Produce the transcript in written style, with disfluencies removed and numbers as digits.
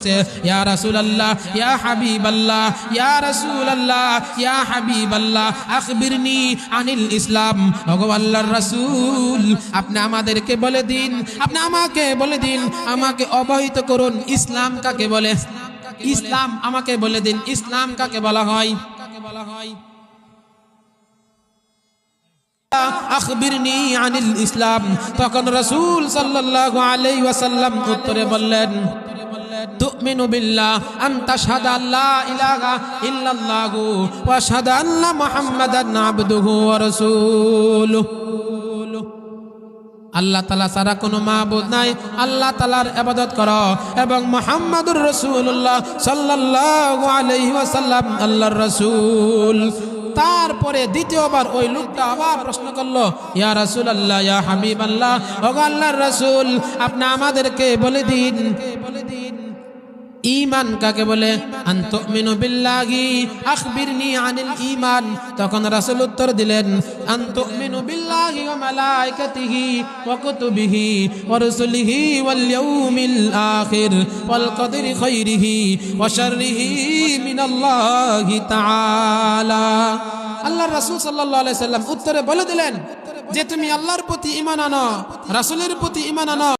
ইয়া রাসূলুল্লাহ ইয়া হাবিবাল্লাহ ইয়া রাসূলুল্লাহ ইয়া হাবিবাল্লাহ আখবিরনি আনিল ইসলাম। ওগো আল্লাহর রাসূল, আপনি আমাদেরকে বলে দিন, আপনি আমাকে বলে দিন, আমাকে অবহিত করুন ইসলাম কাকে বলে। ইসলাম আমাকে বলে দিন, ইসলাম কাকে বলা হয়। আখবিরনি আনিল ইসলাম। তখন রাসূল সাল্লাল্লাহু আলাইহি ওয়াসাল্লাম উত্তরে বললেন, তুমিনু বিল্লাহ আন তাশহাদা আল্লা ইলাহা ইল্লাল্লাহু ওয়া আশহাদু আন্না মুহাম্মাদান আবদুহু ওয়া রাসূলুহু। আল্লাহ তাআলা ছাড়া কোনো মাবুদ নাই, আল্লাহ তাআলার ইবাদত করো এবং মুহাম্মাদুর রাসূলুল্লাহ সাল্লাল্লাহু আলাইহি ওয়াসাল্লাম আল্লাহর রাসূল। তারপরে দ্বিতীয়বার ওই লোকটা আবার প্রশ্ন করলো, ইয়া রাসূলুল্লাহ ইয়া হাবিবাল্লাহ, ওগো আল্লাহর রাসূল, আপনি আমাদেরকে বলে দিন ঈমান কাকে বলে। আন তুমিনু বিল্লাহি আখবিরনি আনিল ঈমান। তখন রাসূল উত্তর দিলেন, আন তুমিনু বিল্লাহি ওয়া মালাইকাতিহি ওয়া কুতুবিহি ওয়া রুসুলিহি ওয়াল ইয়াউমিল আখির ওয়াল কদরি খাইরিহি ওয়া শাররিহি মিনাল্লাহি তাআলা। আল্লাহর রাসূল সাল্লাল্লাহু আলাইহি সাল্লাম উত্তরে বলে দিলেন যে তুমি আল্লাহর প্রতি ঈমান আনো, রাসূলের প্রতি ঈমান আনো।